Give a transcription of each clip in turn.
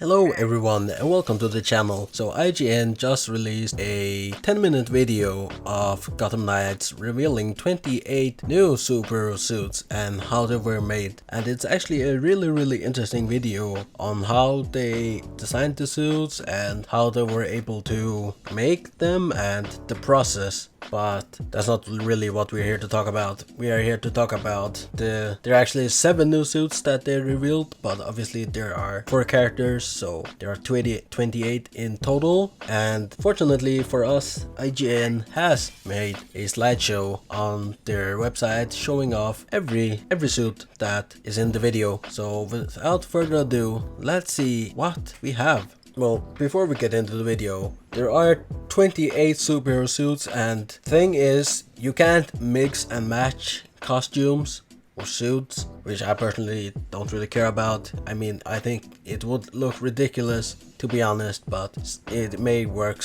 Hello everyone and welcome to the channel. So IGN just released a 10-minute video of Gotham Knights revealing 28 new superhero suits and how they were made. And it's actually a really interesting video on how they designed the suits and how they were able to make them and the process. But that's not really what we're here to talk about. We are here to talk about there are actually 7 new suits that they revealed, but obviously there are 4 characters, so there are 28 in total. And fortunately for us, IGN has made a slideshow on their website showing off every suit that is in the video. So without further ado, let's see what we have. Well, before we get into the video, there are 28 superhero suits, and the thing is, you can't mix and match costumes or suits, which I personally don't really care about. I mean, I think it would look ridiculous, to be honest, but it may work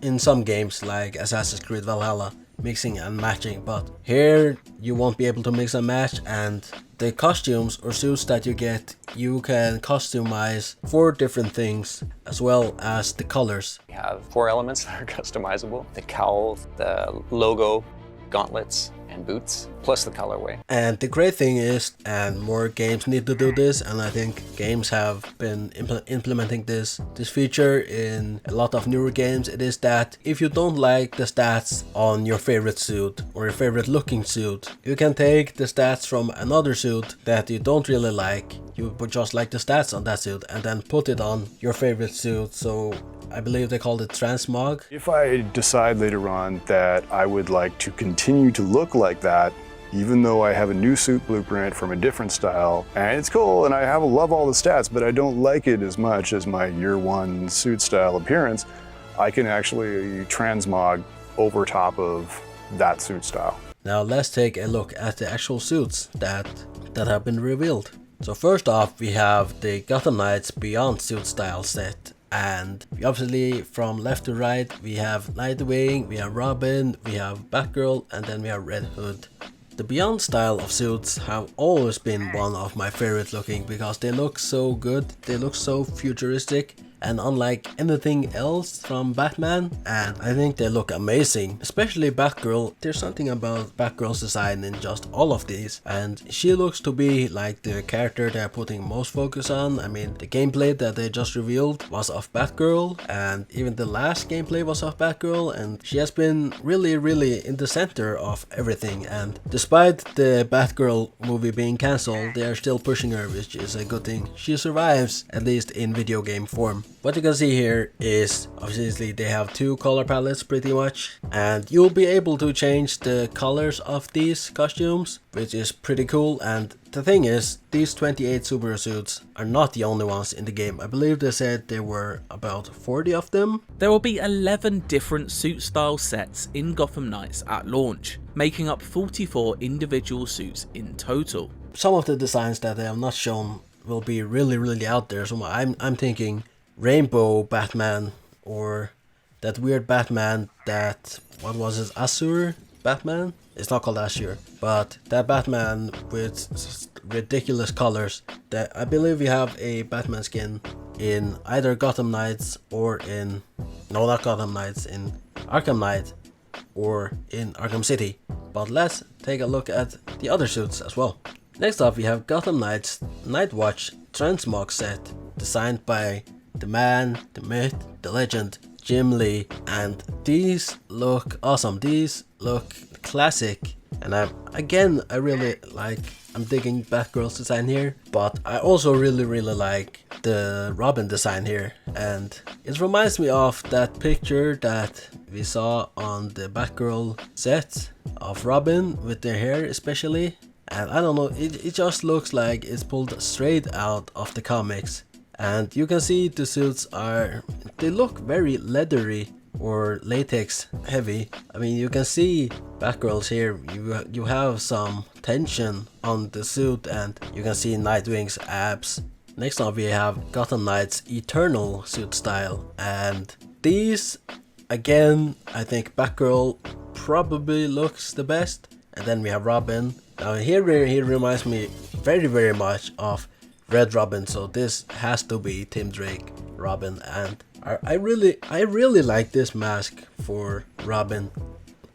in some games like Assassin's Creed Valhalla, mixing and matching, but here you won't be able to mix and match. And the costumes or suits that you get, you can customize 4 different things as well as the colors. We have 4 elements that are customizable: the cowl, the logo, gauntlets, and boots, plus the colorway. And the great thing is, and more games need to do this, and I think games have been implementing this feature in a lot of newer games, it is that if you don't like the stats on your favorite suit or your favorite looking suit, you can take the stats from another suit that you don't really like, you would just like the stats on that suit, and then put it on your favorite suit. So I believe they called it Transmog. If I decide later on that I would like to continue to look like that, even though I have a new suit blueprint from a different style, and it's cool and I love all the stats, but I don't like it as much as my year 1 suit style appearance, I can actually transmog over top of that suit style. Now let's take a look at the actual suits that have been revealed. So first off, we have the Gotham Knights Beyond suit style set. And obviously from left to right, we have Nightwing, we have Robin, we have Batgirl, and then we have Red Hood. The Beyond style of suits have always been one of my favorite looking because they look so good, they look so futuristic and unlike anything else from Batman, and I think they look amazing. Especially Batgirl, there's something about Batgirl's design in just all of these, and she looks to be like the character they're putting most focus on. I mean, the gameplay that they just revealed was of Batgirl, and even the last gameplay was of Batgirl, and she has been really in the center of everything. And despite the Batgirl movie being cancelled, they are still pushing her, which is a good thing. She survives, at least in video game form. What you can see here is obviously they have 2 color palettes pretty much, and you'll be able to change the colors of these costumes, which is pretty cool. And the thing is, these 28 superhero suits are not the only ones in the game. I believe they said there were about 40 of them. There will be 11 different suit style sets in Gotham Knights at launch, making up 44 individual suits in total. Some of the designs that they have not shown will be really out there, so I'm thinking Rainbow Batman, or that weird Batman that, what was it, Azure Batman? It's not called Azure, but that Batman with ridiculous colors. That I believe we have a Batman skin in either Gotham Knights or in, no, not Gotham Knights, in Arkham Knight or in Arkham City. But let's take a look at the other suits as well. Next up, we have Gotham Knights Nightwatch Transmog set, designed by the man, the myth, the legend, Jim Lee, and these look awesome. These look classic, and I'm digging Batgirl's design here, but I also really like the Robin design here, and it reminds me of that picture that we saw on the Batgirl set of Robin with their hair especially. And I don't know, it just looks like it's pulled straight out of the comics. And you can see the suits they look very leathery or latex heavy. I mean, you can see Batgirl's here, you have some tension on the suit, and you can see Nightwing's abs. Next up, we have Gotham Knights Eternal suit style, and these, again, I think Batgirl probably looks the best, and then we have Robin. Now here he reminds me very much of Red Robin, so this has to be Tim Drake Robin, and I really like this mask for Robin.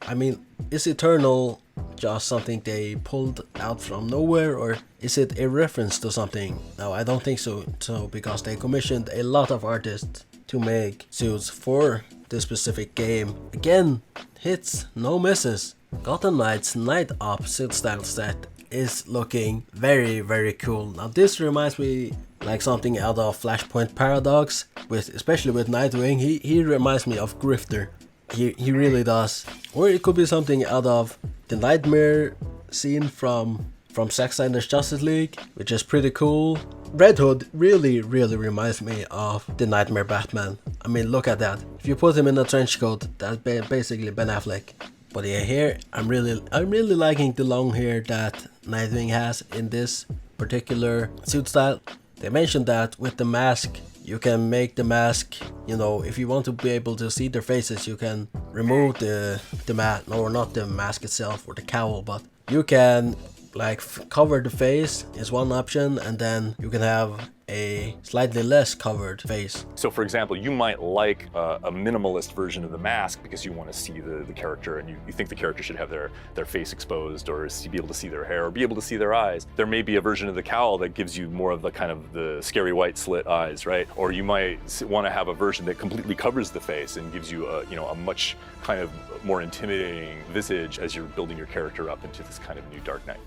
I mean, is Eternal just something they pulled out from nowhere, or is it a reference to something? No, I don't think so, because they commissioned a lot of artists to make suits for this specific game. Again, hits, no misses. Gotham Knights Night Op suit style set is looking very cool. Now this reminds me like something out of Flashpoint Paradox, especially with Nightwing. He reminds me of Grifter. He really does. Or it could be something out of the Nightmare scene from Zack Snyder's Justice League, which is pretty cool. Red Hood really reminds me of the Nightmare Batman. I mean, look at that. If you put him in a trench coat, that's basically Ben Affleck. But yeah, here I'm really liking the long hair that Nightwing has in this particular suit style. They mentioned that with the mask, you can make the mask, you know, if you want to be able to see their faces, you can remove the mask, or not the mask itself or the cowl, but you can like cover the face is one option, and then you can have a slightly less covered face. So for example, you might like a minimalist version of the mask because you want to see the character, and you think the character should have their face exposed, or be able to see their hair, or be able to see their eyes. There may be a version of the cowl that gives you more of the kind of the scary white slit eyes, right? Or you might want to have a version that completely covers the face and gives you a much kind of more intimidating visage as you're building your character up into this kind of new Dark Knight.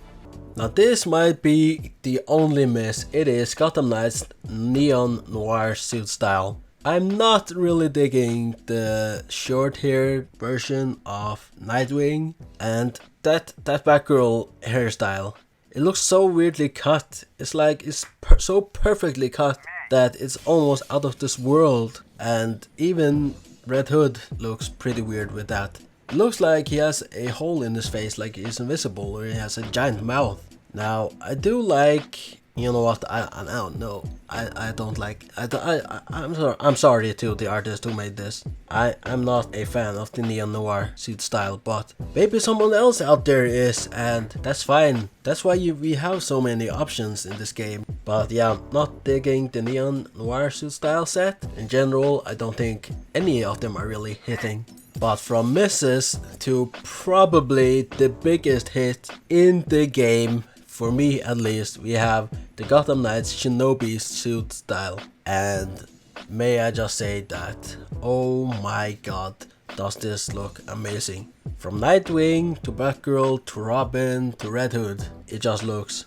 Now this might be the only miss. It is Gotham Knights Neon Noir suit style. I'm not really digging the short hair version of Nightwing, and that Batgirl hairstyle. It looks so weirdly cut. It's like it's so perfectly cut that it's almost out of this world. And even Red Hood looks pretty weird with that. It looks like he has a hole in his face, like he's invisible, or he has a giant mouth. Now, I do like, you know what, I don't know, I don't like, I'm sorry to the artist who made this. I'm not a fan of the Neon Noir suit style, but maybe someone else out there is, and that's fine. That's why we have so many options in this game. But yeah, I'm not digging the Neon Noir suit style set. In general, I don't think any of them are really hitting. But from misses to probably the biggest hit in the game, for me at least, we have the Gotham Knights Shinobi suit style. And may I just say that, oh my god, does this look amazing. From Nightwing to Batgirl to Robin to Red Hood, it just looks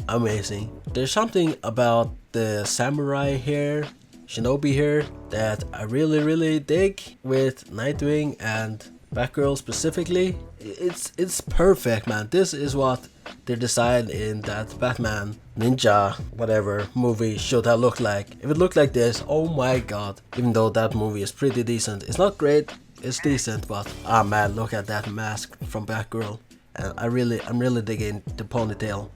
amazing. There's something about the samurai hair, Shinobi hair, that I really dig with Nightwing and Batgirl specifically. It's perfect, man. This is what they designed in that Batman Ninja whatever movie should have looked like. If it looked like this, oh my god. Even though that movie is pretty decent, it's not great, it's decent, but ah man, look at that mask from Batgirl. And I'm really digging the ponytail.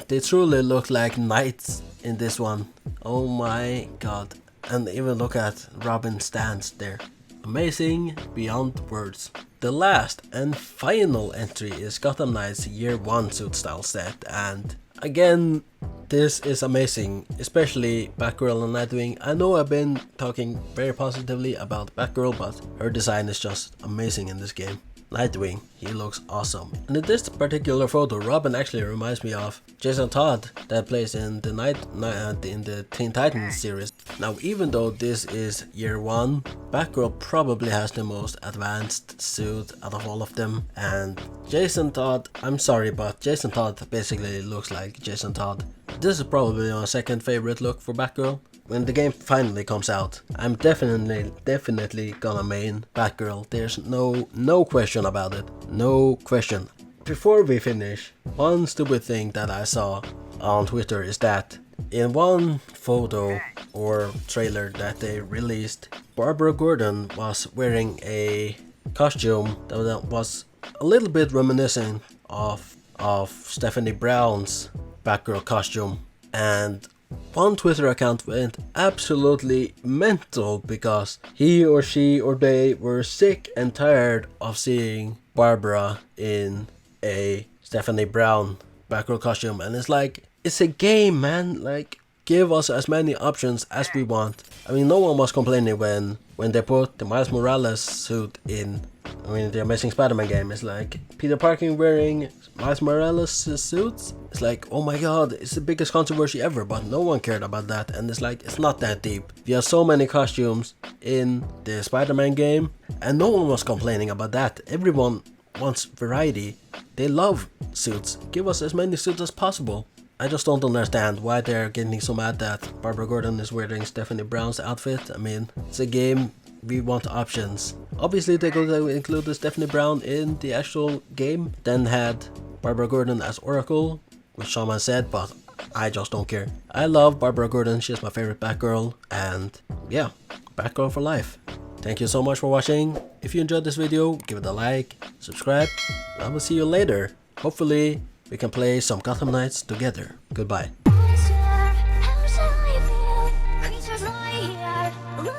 They truly look like knights in this one. Oh my god. And even look at Robin's stance there. Amazing beyond words. The last and final entry is Gotham Knights Year 1 suit style set, and again, this is amazing, especially Batgirl and Nightwing. I know I've been talking very positively about Batgirl, but her design is just amazing in this game. Nightwing, he looks awesome. And in this particular photo, Robin actually reminds me of Jason Todd that plays in the in the Teen Titans series. Now, even though this is year 1, Batgirl probably has the most advanced suit out of all of them. And Jason Todd, I'm sorry, but Jason Todd basically looks like Jason Todd. This is probably my second favorite look for Batgirl. When the game finally comes out, I'm definitely gonna main Batgirl. There's no question about it. No question. Before we finish, one stupid thing that I saw on Twitter is that in one photo or trailer that they released, Barbara Gordon was wearing a costume that was a little bit reminiscent of Stephanie Brown's Batgirl costume, and one Twitter account went absolutely mental because he or she or they were sick and tired of seeing Barbara in a Stephanie Brown Batgirl costume. And it's like, it's a game, man. Like, Give us as many options as we want. I mean, no one was complaining when they put the Miles Morales suit in, the Amazing Spider-Man game. It's like Peter Parker wearing Miles Morales suits. It's like, oh my god, it's the biggest controversy ever, but no one cared about that. And it's like, it's not that deep. We have so many costumes in the Spider-Man game, and no one was complaining about that. Everyone wants variety. They love suits. Give us as many suits as possible. I just don't understand why they're getting so mad that Barbara Gordon is wearing Stephanie Brown's outfit. I mean, it's a game, we want options. Obviously they could have included Stephanie Brown in the actual game, then had Barbara Gordon as Oracle, which someone said, but I just don't care. I love Barbara Gordon, she's my favorite Batgirl, and yeah, Batgirl for life. Thank you so much for watching. If you enjoyed this video, give it a like, subscribe, and I will see you later. Hopefully we can play some Gotham Knights together. Goodbye. How shall I feel? Creatures lie here.